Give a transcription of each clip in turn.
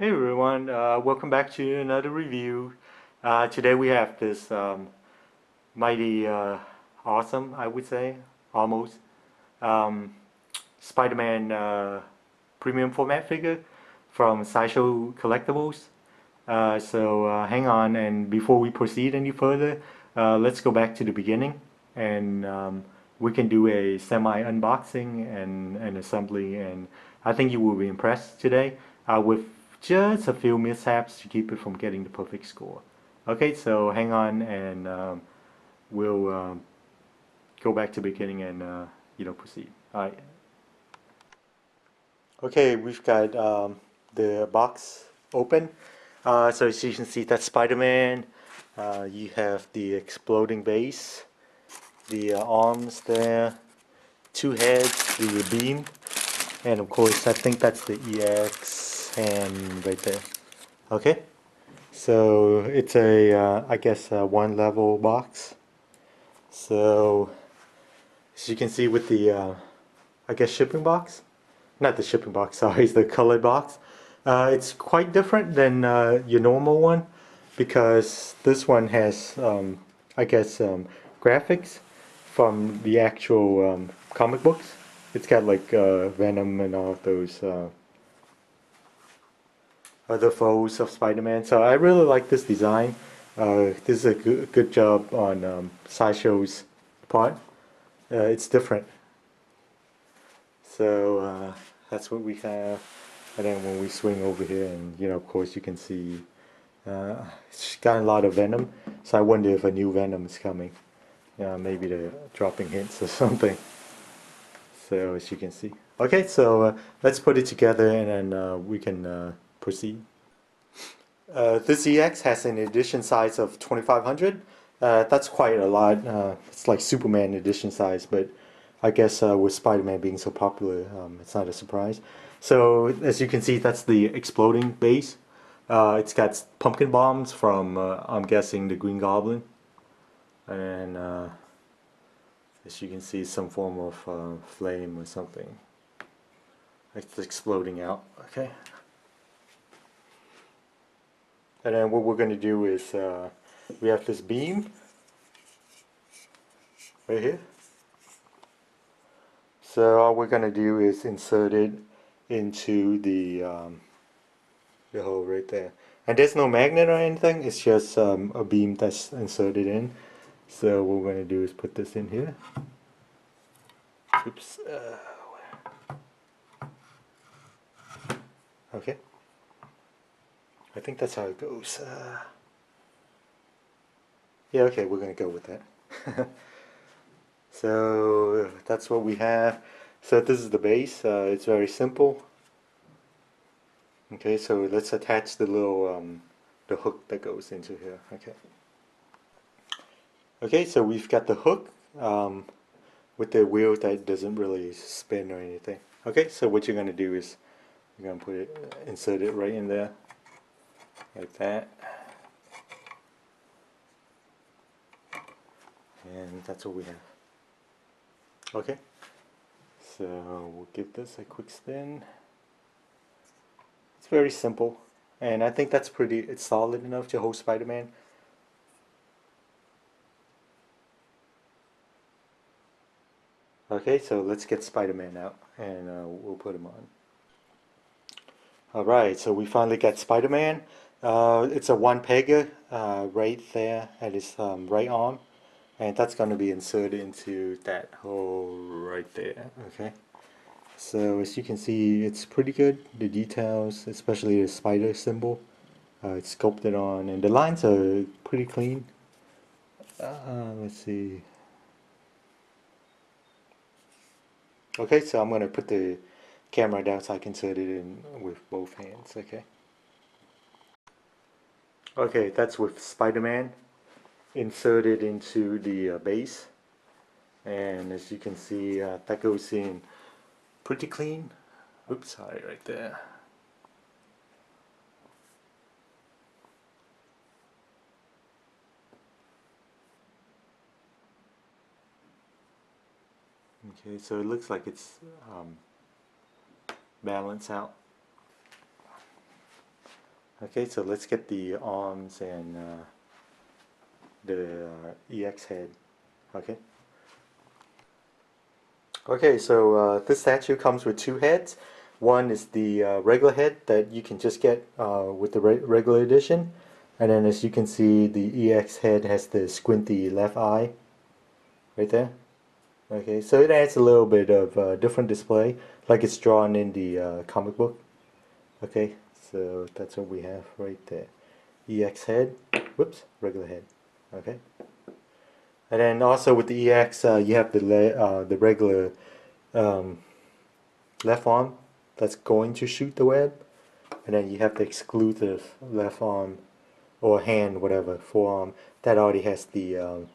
Hey everyone, welcome back to another review. Today we have this mighty awesome, I would say, almost, um, Spider-Man premium format figure from Sideshow Collectibles. Hang on, and before we proceed any further, let's go back to the beginning and we can do a semi-unboxing and assembly, and I think you will be impressed today with just a few mishaps to keep it from getting the perfect score. Okay, so hang on and we'll go back to the beginning and proceed. All right. Okay, we've got the box open. So as you can see, that's Spider-Man. You have the exploding base, the arms there, two heads, the beam, and of course I think that's the EX hand right there. Okay, so it's a I guess a one level box. So as you can see with the I guess shipping box, not the shipping box, sorry, it's the colored box. It's quite different than your normal one because this one has, I guess, graphics from the actual comic books. It's got like Venom and all of those other foes of Spider-Man. So I really like this design. This is a good job on Sideshow's part. It's different. So that's what we have. And then when we swing over here, and of course you can see it's got a lot of Venom. So I wonder if a new Venom is coming. Maybe they're dropping hints or something. So as you can see. Okay, so let's put it together and then we can proceed. This EX has an edition size of 2500. That's quite a lot. It's like Superman edition size, but I guess with Spider-Man being so popular, it's not a surprise. So as you can see, that's the exploding base. It's got pumpkin bombs from, I'm guessing, the Green Goblin. And as you can see, some form of flame or something. It's exploding out, okay? And then what we're going to do is we have this beam right here. So all we're going to do is insert it into the hole right there. And there's no magnet or anything, it's just a beam that's inserted in. So what we're going to do is put this in here. Oops. Okay. I think that's how it goes. Yeah, okay, we're going to go with that. So that's what we have. So this is the base. It's very simple. Okay, so let's attach the little the hook that goes into here. Okay. Okay, so we've got the hook with the wheel that doesn't really spin or anything. Okay, so what you're gonna do is you're gonna put it, insert it right in there, like that, and that's what we have. Okay, so we'll give this a quick spin. It's very simple, and I think that's it's solid enough to hold Spider-Man. Okay, so let's get Spider-Man out, and we'll put him on. Alright, so we finally got Spider-Man. It's a one pegger right there at his right arm, and that's going to be inserted into that hole right there. Okay, so as you can see, it's pretty good. The details, especially the spider symbol, it's sculpted on, and the lines are pretty clean. Let's see. Okay, so I'm going to put the camera down so I can insert it in with both hands. Okay. Okay, that's with Spider-Man inserted into the base, and as you can see, that goes in pretty clean. Oops, sorry, right there. Okay, so it looks like it's balanced out. Okay, so let's get the arms and the EX head. Okay. Okay, so this statue comes with two heads. One is the regular head that you can just get with the regular edition. And then as you can see, the EX head has the squinty left eye right there. Okay, so it adds a little bit of different display, like it's drawn in the comic book. Okay, so that's what we have right there. EX head, whoops, regular head. Okay. And then also with the EX, you have the regular um, left arm that's going to shoot the web, and then you have the exclusive left arm or hand, whatever, forearm that already has the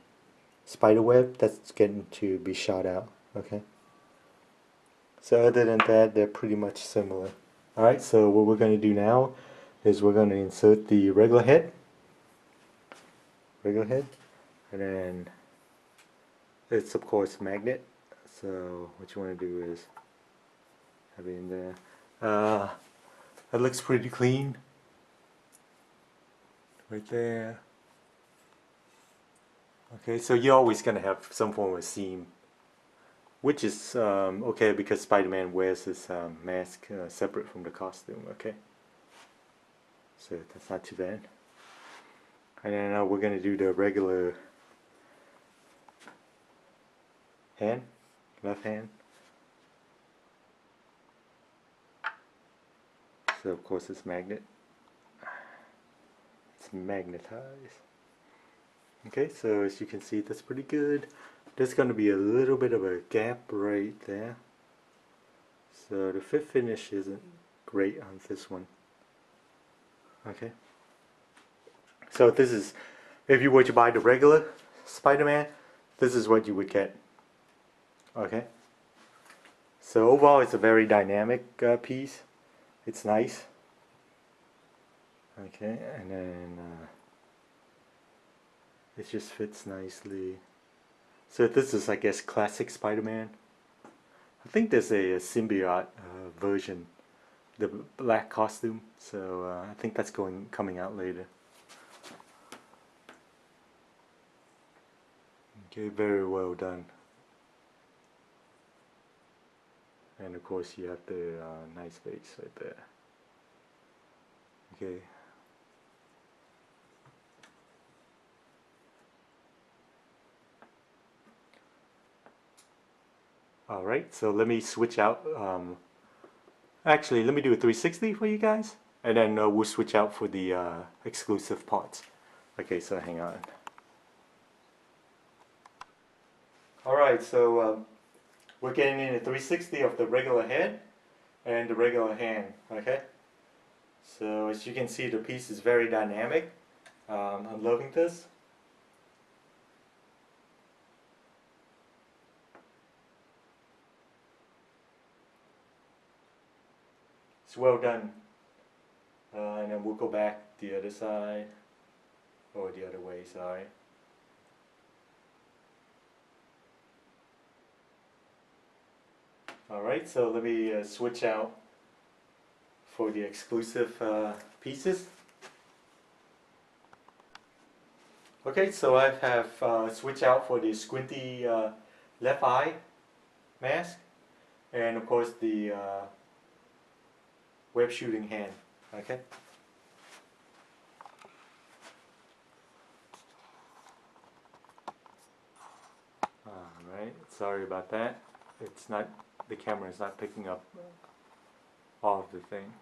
spider web that's getting to be shot out. Okay. So other than that, they're pretty much similar. All right. So what we're going to do now is we're going to insert the regular head, and then it's of course magnet. So what you want to do is have it in there. That looks pretty clean. Right there. Okay, so you're always gonna have some form of seam, which is okay because Spider-Man wears his mask separate from the costume. Okay, so that's not too bad. And then we're gonna do the regular hand, left hand. So of course it's magnet. It's magnetized. Okay, so as you can see, that's pretty good. There's going to be a little bit of a gap right there. So the fit finish isn't great on this one. Okay. So this is, if you were to buy the regular Spider-Man, this is what you would get. Okay. So overall, it's a very dynamic piece. It's nice. Okay, and then it just fits nicely. So this is, I guess, classic Spider-Man. I think there's a symbiote version, the black costume. So I think that's coming out later. Okay, very well done. And of course, you have the nice face right there. Okay. Alright, so let me switch out. Actually, let me do a 360 for you guys, and then we'll switch out for the exclusive parts. Okay, so hang on. Alright, so we're getting in a 360 of the regular head and the regular hand. Okay, so as you can see, the piece is very dynamic. I'm loving this. It's well done. And then we'll go back the other side, or the other way, sorry. Alright, so let me switch out for the exclusive pieces. Okay, so I have switched out for the squinty left eye mask, and of course the web shooting hand. Okay. Alright, sorry about that. It's not, the camera is not picking up all of the thing.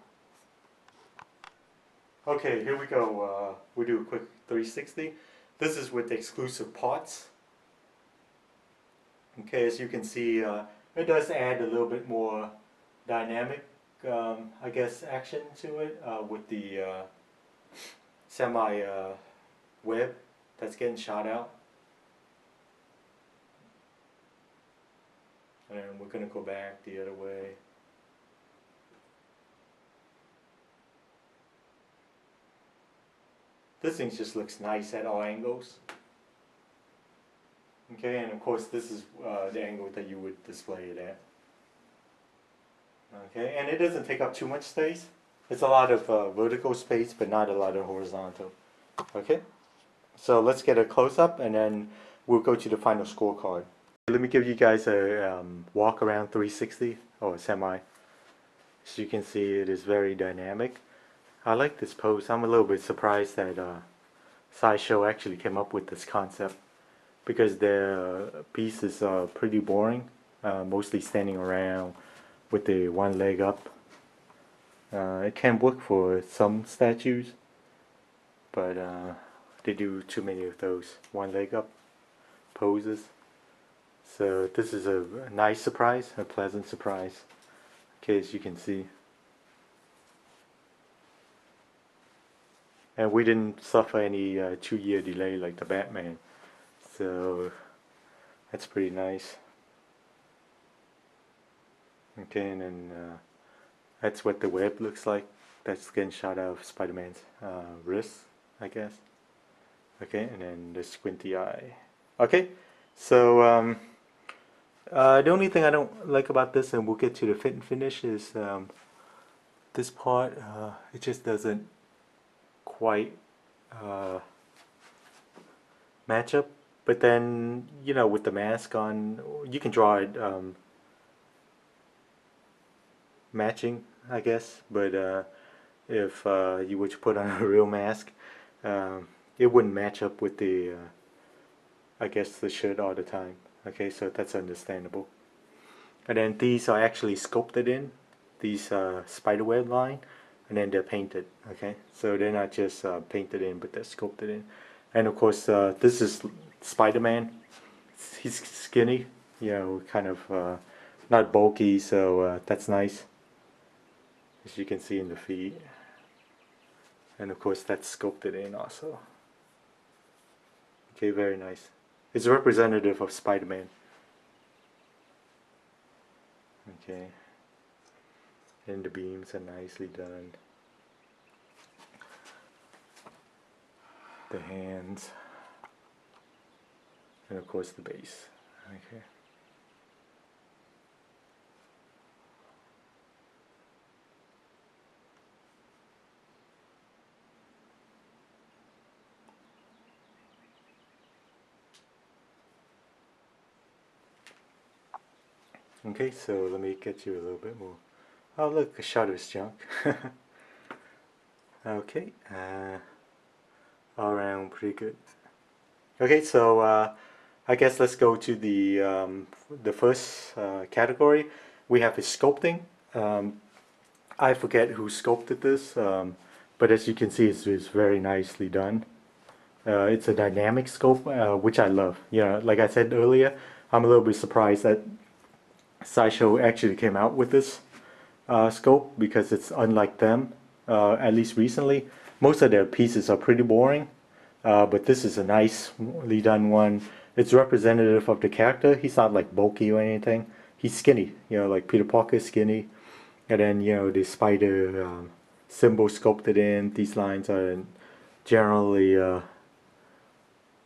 Okay, here we go. We'll do a quick 360. This is with the exclusive parts. Okay, as you can see, it does add a little bit more dynamic, I guess, action to it with the semi web that's getting shot out. And we're going to go back the other way. This thing just looks nice at all angles. Okay, and of course this is the angle that you would display it at. Okay, and it doesn't take up too much space. It's a lot of vertical space, but not a lot of horizontal. Okay, so let's get a close-up and then we'll go to the final scorecard. Let me give you guys a walk around 360 or semi. As you can see, it is very dynamic. I like this pose. I'm a little bit surprised that Sideshow actually came up with this concept because their pieces are pretty boring, mostly standing around with the one leg up. It can work for some statues, but they do too many of those one leg up poses. So this is a nice surprise, a pleasant surprise. Okay, as you can see. And we didn't suffer any 2-year delay like the Batman. So that's pretty nice. Okay, and then that's what the web looks like. That's getting shot out of Spider-Man's wrist, I guess. Okay, and then the squinty eye. Okay, so the only thing I don't like about this, and we'll get to the fit and finish, is this part. It just doesn't quite match up. But then, you know, with the mask on, you can draw it matching, I guess. But if you were to put on a real mask, it wouldn't match up with the, I guess, the shirt all the time. Okay, so that's understandable. And then these are actually sculpted in, these spiderweb line, and then they're painted. Okay, so they're not just painted in, but they're sculpted in. And of course, this is Spider-Man. He's skinny, you know, kind of not bulky, so that's nice, as you can see in the feet. And of course, that's sculpted in also. Okay, very nice. It's representative of Spider-Man. Okay, and the beams are nicely done. The hands, and of course the base. Okay. Okay, so let me get you a little bit more. Oh look, a shot of his junk. Okay, all around pretty good. Okay, so I guess let's go to the first category. We have is sculpting. I forget who sculpted this, but as you can see, it's very nicely done. It's a dynamic sculpt, which I love. You know, like I said earlier, I'm a little bit surprised that Sideshow actually came out with this sculpt because it's unlike them, at least recently. Most of their pieces are pretty boring, but this is a nicely done one. It's representative of the character. He's not like bulky or anything. He's skinny, you know, like Peter Parker is skinny. And then, you know, the spider symbol sculpted in. These lines are generally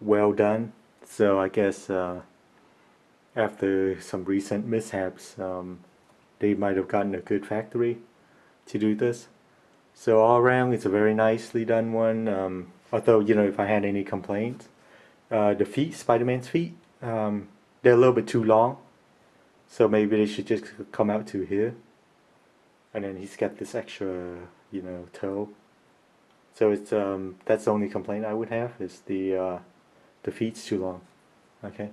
well done. So I guess after some recent mishaps, they might have gotten a good factory to do this. So all around, it's a very nicely done one. Although, you know, if I had any complaints, the feet, Spider-Man's feet, they're a little bit too long. So maybe they should just come out to here. And then he's got this extra, you know, toe. So it's that's the only complaint I would have, is the feet's too long. Okay.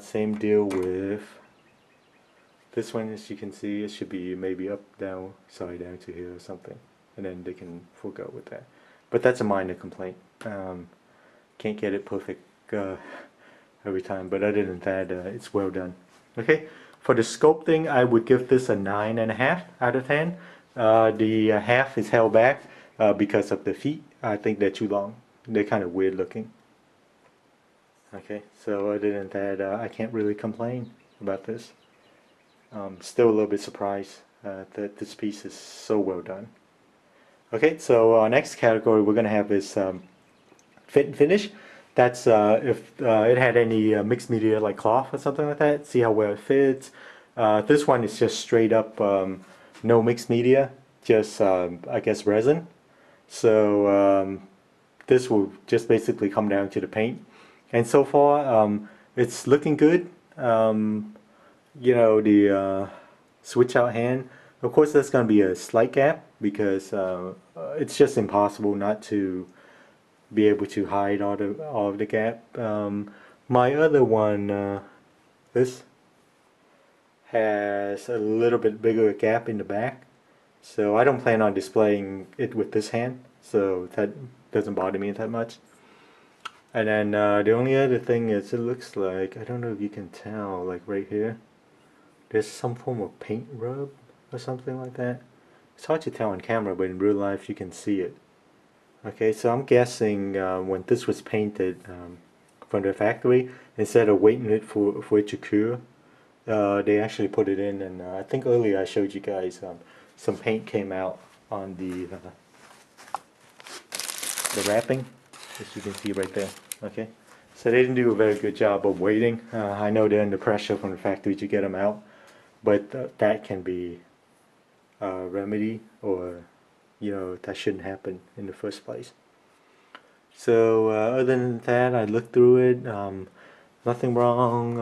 Same deal with this one. As you can see, it should be maybe up, down, sorry, down to here or something, and then they can forego with that. But that's a minor complaint. Can't get it perfect every time, but other than that, it's well done. Okay, for the sculpting, I would give this a 9.5 out of 10. The half is held back because of the feet. I think they're too long. They're kind of weird looking. Okay, so other than that, I can't really complain about this. Still a little bit surprised that this piece is so well done. Okay, so our next category we're going to have is fit and finish. That's if it had any mixed media like cloth or something like that. See how well it fits. This one is just straight up no mixed media. just I guess resin. So this will just basically come down to the paint. And so far it's looking good. You know, the switch out hand. Of course, there's going to be a slight gap because it's just impossible not to be able to hide all of the gap. My other one, this has a little bit bigger gap in the back, so I don't plan on displaying it with this hand, so that doesn't bother me that much. And then the only other thing is it looks like, I don't know if you can tell, like right here, there's some form of paint rub or something like that. It's hard to tell on camera, but in real life you can see it. Okay, so I'm guessing when this was painted from the factory, instead of waiting it for it to cure, they actually put it in, and I think earlier I showed you guys some paint came out on the wrapping, as you can see right there. Okay, so they didn't do a very good job of waiting. I know they're under pressure from the factory to get them out, but that can be remedy, or you know, that shouldn't happen in the first place. So other than that, I looked through it. Nothing wrong.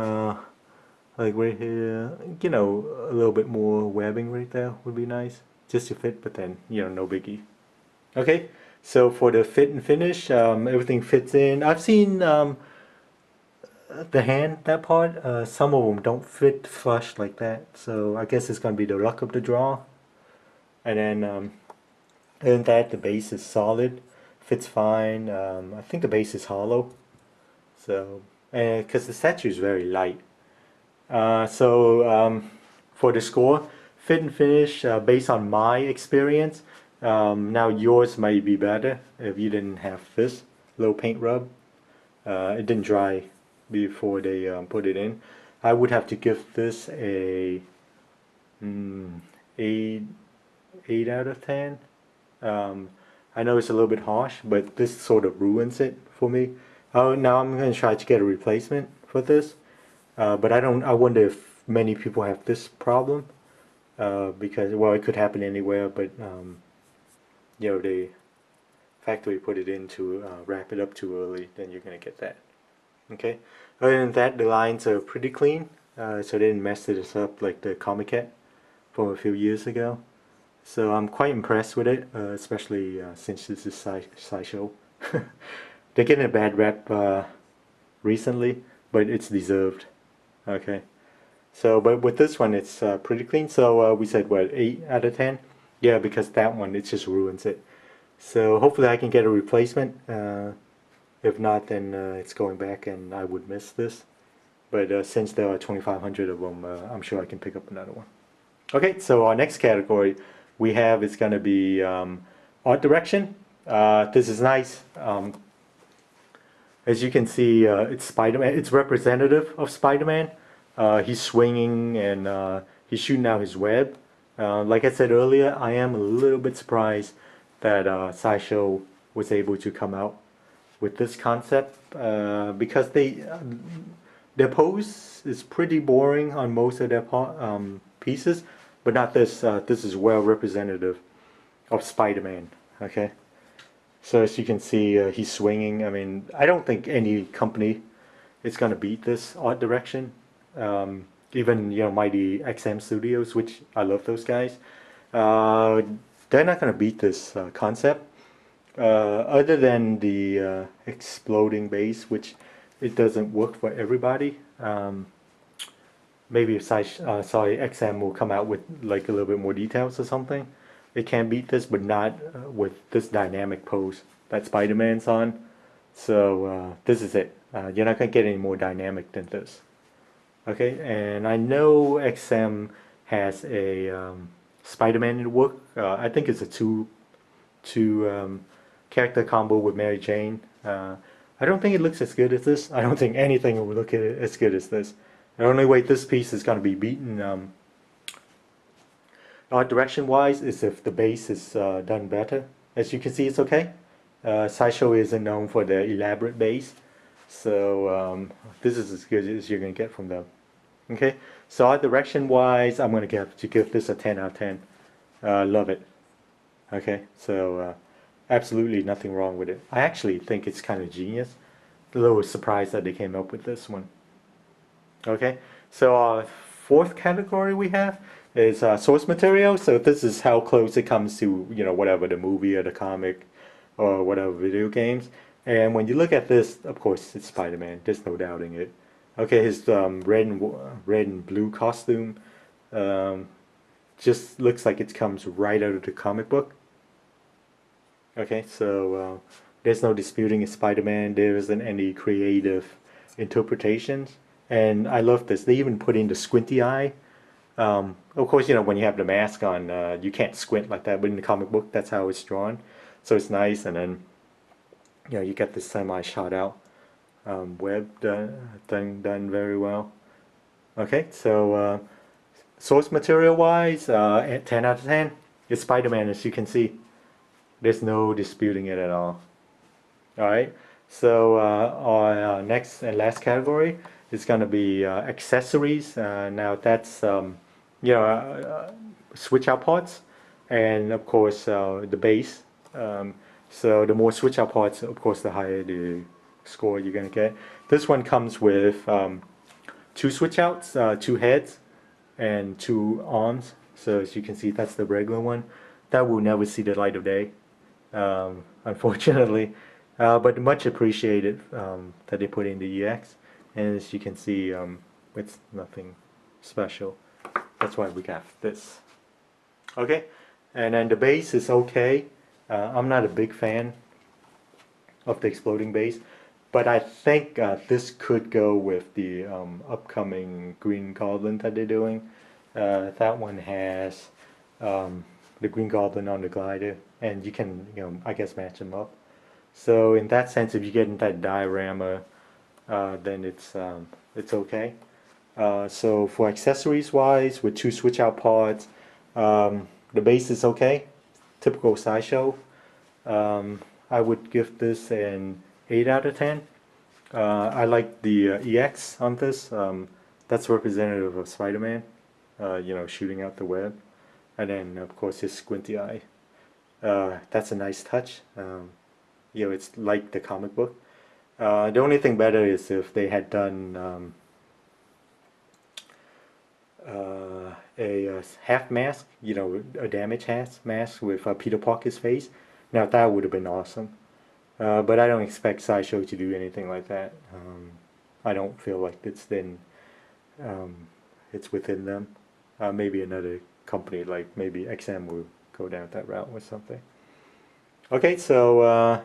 Like right here, you know, a little bit more webbing right there would be nice, just to fit. But then, you know, no biggie. Okay. So for the fit and finish, everything fits in. I've seen the hand, that part. Some of them don't fit flush like that. So I guess it's gonna be the luck of the draw. And then other than that, the base is solid, fits fine. I think the base is hollow, so because the statue is very light. For the score, fit and finish, based on my experience, now yours might be better if you didn't have this low paint rub. It didn't dry before they put it in. I would have to give this a 8 out of 10. I know it's a little bit harsh, but this sort of ruins it for me. Oh, now I'm going to try to get a replacement for this, but I wonder if many people have this problem, because, well, it could happen anywhere, but you know, the factory put it in to wrap it up too early, then you're going to get that. Okay. Other than that, the lines are pretty clean, so they didn't mess this up like the Comiket from a few years ago. So I'm quite impressed with it, especially since this is Sideshow. They're getting a bad rep recently, but it's deserved. Okay. So, but with this one, it's pretty clean. So we said, what, 8 out of 10? Yeah, because that one, it just ruins it. So hopefully I can get a replacement. If not, then it's going back and I would miss this. But since there are 2,500 of them, I'm sure I can pick up another one. Okay, so our next category we have is going to be art direction. This is nice. As you can see, it's Spider-Man. It's representative of Spider-Man. He's swinging and he's shooting out his web. Like I said earlier, I am a little bit surprised that Sideshow was able to come out with this concept because their pose is pretty boring on most of their pieces. But not this. This is well representative of Spider-Man. Okay, so as you can see, he's swinging. I mean, I don't think any company is gonna beat this art direction. Even, you know, Mighty XM Studios, which I love those guys. They're not gonna beat this concept. Other than the exploding base, which it doesn't work for everybody. Maybe if XM will come out with like a little bit more details or something, it can beat this, but not with this dynamic pose that Spider-Man's on. So this is it. You're not gonna get any more dynamic than this. Okay, and I know XM has a Spider-Man in the work. I think it's a two character combo with Mary Jane. I don't think it looks as good as this. I don't think anything will look as good as this. The only way this piece is going to be beaten art direction wise is if the base is done better. As you can see, it's okay. Sideshow isn't known for their elaborate base, so this is as good as you're going to get from them. Okay, so art direction wise, I'm going to give this a 10 out of 10. Love it. Okay, so absolutely nothing wrong with it. I actually think it's kind of genius. A little surprised that they came up with this one. Okay, so our fourth category we have is source material. So this is how close it comes to, whatever the movie or the comic or whatever video games. And when you look at this, of course, it's Spider-Man. There's no doubting it. Okay, his red and blue costume um, just looks like it comes right out of the comic book. Okay, so there's no disputing it's Spider-Man. There isn't any creative interpretations. And I love this. They even put in the squinty eye. Of course, when you have the mask on, you can't squint like that. But in the comic book, that's how it's drawn. So it's nice. And then, you get this semi-shot out web done very well. Okay, so source material wise, at 10 out of 10, it's Spider-Man, as you can see. There's no disputing it at all. All right. So our next and last category is going to be accessories. Now that's switch out parts, and of course the base. So the more switch out parts, of course, the higher the score you're going to get. This one comes with two switch outs, two heads, and two arms. So as you can see, that's the regular one. That will never see the light of day, unfortunately. But much appreciated that they put in the EX. And as you can see, it's nothing special. That's why we got this. Okay, and then the base is okay. I'm not a big fan of the exploding base, but I think this could go with the upcoming Green Goblin that they're doing. That one has the Green Goblin on the glider, and you can, I guess, match them up. So in that sense, if you get into that diorama, then it's okay. So for accessories wise, with two switch out pods, the base is okay. Typical Sideshow. I would give this an 8 out of 10. I like the EX on this. That's representative of Spider-Man, shooting out the web. And then, of course, his squinty eye. That's a nice touch. It's like the comic book. The only thing better is if they had done a half mask, a damage mask with Peter Parker's face. Now that would have been awesome. But I don't expect Sideshow to do anything like that. I don't feel like it's within them. Maybe another company like maybe XM will go down that route or something. Okay, so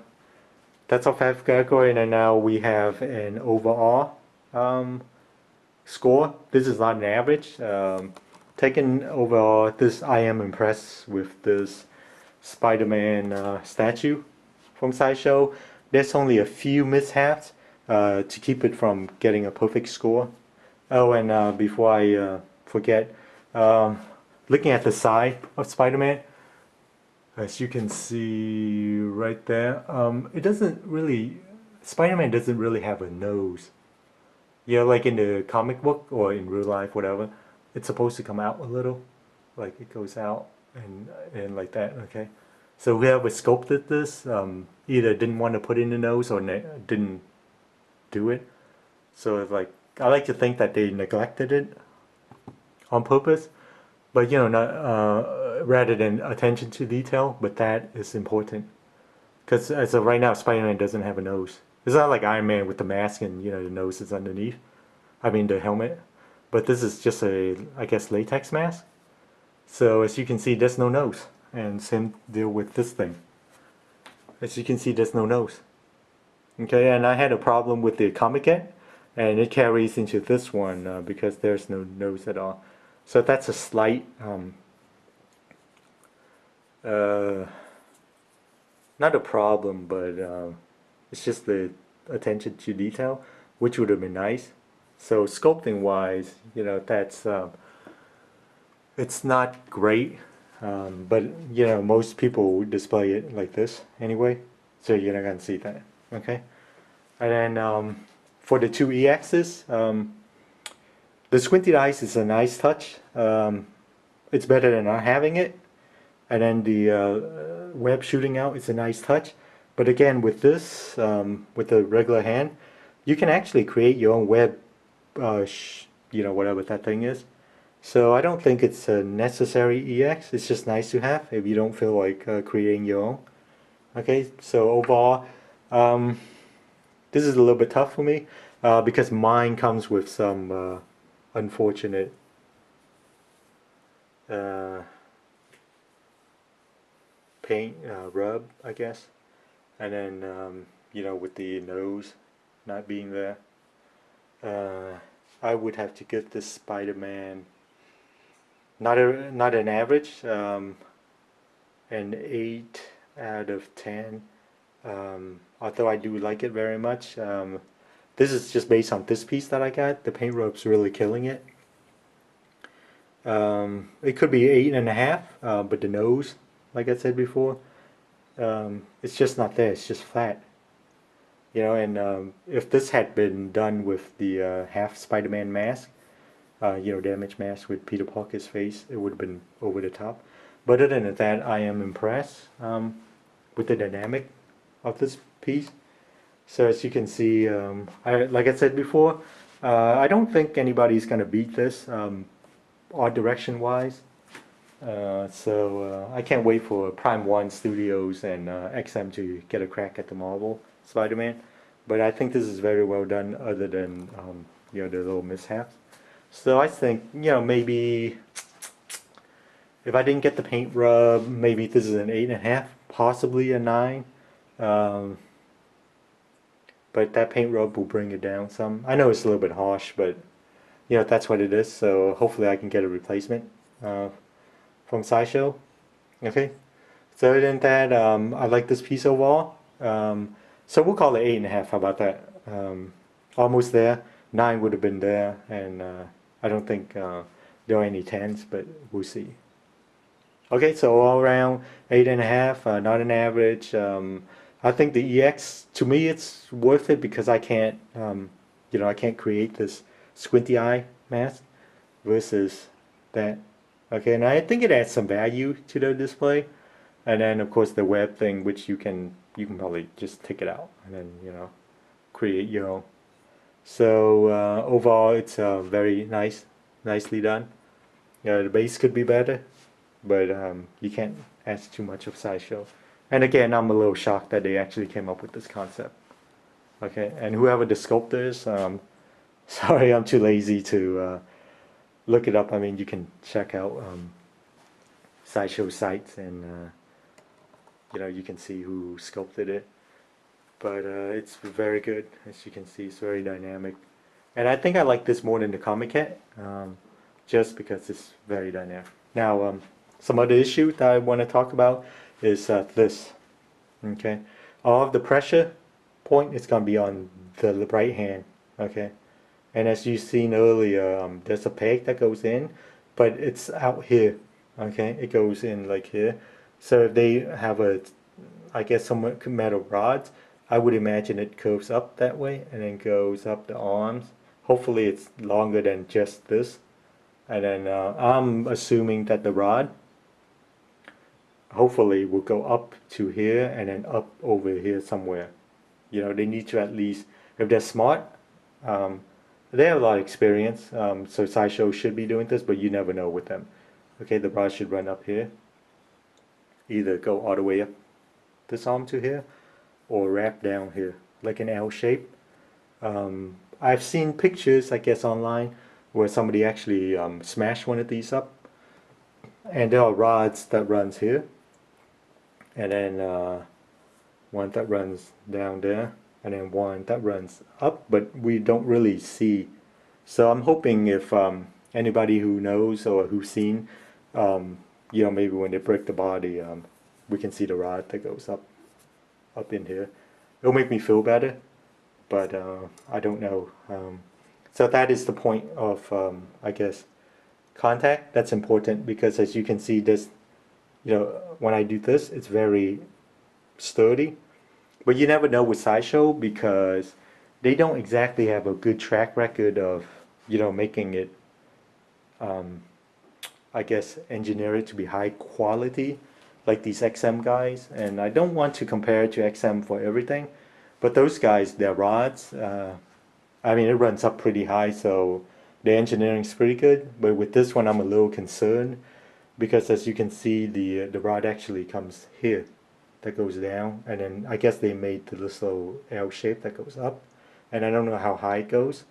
that's our fifth category, and then now we have an overall score. This is not an average. Taken overall, I am impressed with this Spider-Man statue from Sideshow. There's only a few mishaps to keep it from getting a perfect score. Oh, and before I forget, looking at the side of Spider-Man, as you can see right there, Spider-Man doesn't really have a nose. Like in the comic book or in real life, whatever, it's supposed to come out a little, like it goes out and like that. Okay, so whoever sculpted this either didn't want to put in the nose or didn't do it. So it's like, I like to think that they neglected it on purpose, but not rather than attention to detail. But that is important because as of right now, Spider-Man doesn't have a nose. It's not like Iron Man with the mask and the nose is underneath. I mean the helmet. But this is just I guess, latex mask. So as you can see, there's no nose. And same deal with this thing. As you can see, there's no nose. Okay, and I had a problem with the Comiket, and it carries into this one because there's no nose at all. So that's a slight, not a problem, but it's just the attention to detail, which would have been nice. So sculpting wise, that's it's not great, but most people display it like this anyway, so you're not gonna see that. Okay, and then for the two EXs, the squinted eyes is a nice touch. It's better than not having it. and then the web shooting out is a nice touch. But again, with this, with the regular hand, you can actually create your own web, whatever that thing is. So I don't think it's a necessary EX. It's just nice to have if you don't feel like creating your own. Okay, so overall, um, this is a little bit tough for me because mine comes with some unfortunate uh, paint rub, I guess, and then with the nose not being there, I would have to give this Spider-Man not an average, an 8 out of 10. Although I do like it very much. This is just based on this piece that I got. The paint rope's really killing it. It could be 8.5, but the nose, like I said before, it's just not there. It's just flat. And if this had been done with the half Spider-Man mask, damage mask with Peter Parker's face, it would have been over the top. But other than that, I am impressed with the dynamic of this piece. So as you can see, like I said before, I don't think anybody's going to beat this art direction wise. So I can't wait for Prime 1 Studios and XM to get a crack at the Marvel Spider-Man. But I think this is very well done other than the little mishaps. So I think, maybe if I didn't get the paint rub, maybe this is an 8.5, possibly a 9. But that paint rub will bring it down some. I know it's a little bit harsh, but that's what it is. So hopefully I can get a replacement from Sideshow. Okay. So other than that, I like this piece overall. So we'll call it 8.5. How about that? Almost there. 9 would have been there, and I don't think there are any 10s, but we'll see. Okay, so all around 8.5, not an average. I think the EX, to me, it's worth it because I can't, I can't create this squinty eye mask versus that. Okay, and I think it adds some value to the display. And then of course the web thing, which you can probably just take it out and then create your own. So overall, it's very nicely done. The base could be better, but you can't ask too much of Sideshow. And again, I'm a little shocked that they actually came up with this concept. Okay, and whoever the sculptor is, sorry, I'm too lazy to look it up. I mean, you can check out Sideshow sites and you can see who sculpted it. But it's very good, as you can see. It's very dynamic, and I think I like this more than the Comic Cat, just because it's very dynamic. Now, some other issue that I want to talk about is this. Okay, all of the pressure point is going to be on the right hand. Okay, and as you've seen earlier, there's a peg that goes in, but it's out here. Okay, it goes in like here. So if they have I guess some metal rods, I would imagine it curves up that way and then goes up the arms. Hopefully it's longer than just this. And then I'm assuming that the rod hopefully will go up to here and then up over here somewhere. They need to at least, if they're smart, they have a lot of experience, so Sideshow should be doing this, but you never know with them. Okay, the rod should run up here. Either go all the way up this arm to here, or wrap down here, like an L shape. I've seen pictures, I guess, online where somebody actually smashed one of these up. And there are rods that runs here. And then one that runs down there. And then one that runs up, but we don't really see. So I'm hoping if anybody who knows or who's seen, maybe when they break the body, we can see the rod that goes up in here. It'll make me feel better, but I don't know. So that is the point of, I guess, contact. That's important because as you can see, this, when I do this, it's very sturdy. But you never know with Sideshow because they don't exactly have a good track record of, making it, I guess, engineer it to be high quality. like these XM guys, and I don't want to compare it to XM for everything, but those guys, their rods, I mean, it runs up pretty high, so the engineering's pretty good. But with this one, I'm a little concerned because, as you can see, the rod actually comes here, that goes down, and then I guess they made this little L shape that goes up, and I don't know how high it goes.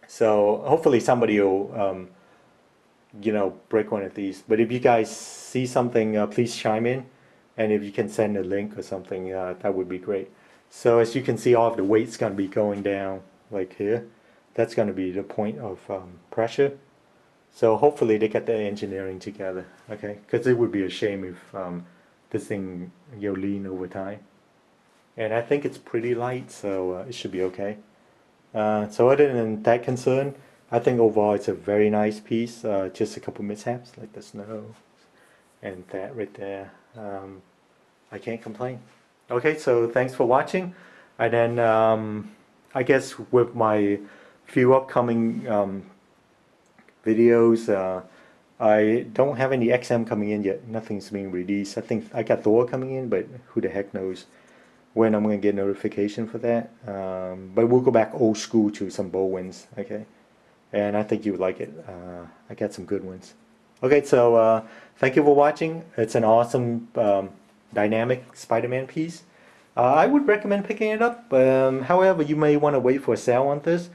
So hopefully somebody will, break one of these. But if you guys see something, please chime in, and if you can send a link or something, that would be great. So as you can see, all of the weight's going to be going down like here. That's going to be the point of pressure. So hopefully they get the engineering together, okay? Because it would be a shame if this thing lean over time. And I think it's pretty light, so it should be okay. So other than that concern, I think overall it's a very nice piece. Just a couple mishaps like the snow and that right there. I can't complain. Okay, so thanks for watching. And then I guess with my few upcoming videos, I don't have any XM coming in yet. Nothing's being released. I think I got Thor coming in, but who the heck knows when I'm going to get notification for that. But we'll go back old school to some Bowens, okay? And I think you would like it. I got some good ones. Okay, so thank you for watching. It's an awesome dynamic Spider-Man piece. I would recommend picking it up. However, you may want to wait for a sale on this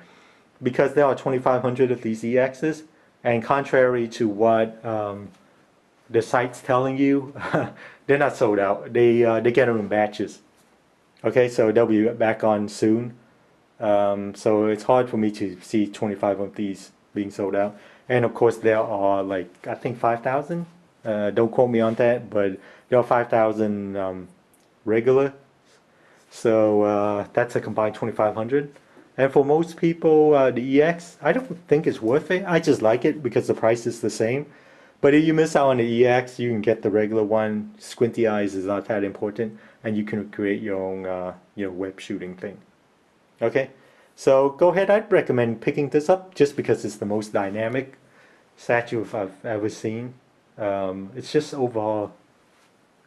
because there are 2,500 of these EXs. And contrary to what the site's telling you, they're not sold out. They get them in batches. Okay, so they'll be back on soon. So it's hard for me to see 25 of these being sold out. And of course, there are like, I think 5,000. Don't quote me on that, but there are 5,000 regular. So that's a combined 2,500. And for most people, the EX, I don't think it's worth it. I just like it because the price is the same. But if you miss out on the EX, you can get the regular one. Squinty eyes is not that important, and you can create your own, web shooting thing. Okay, so go ahead. I'd recommend picking this up just because it's the most dynamic statue I've ever seen. It's just overall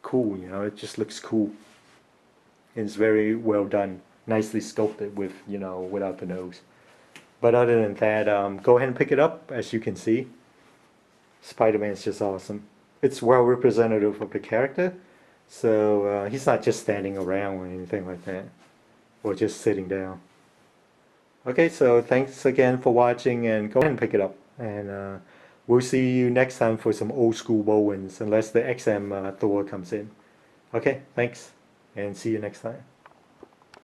cool. It just looks cool. It's very well done, nicely sculpted with, without the nose. But other than that, go ahead and pick it up. As you can see, Spider-Man's just awesome. It's well representative of the character, so he's not just standing around or anything like that, or just sitting down. Okay, so thanks again for watching, and go ahead and pick it up. And we'll see you next time for some old school Bowens, unless the XM Thor comes in. Okay, thanks, and see you next time.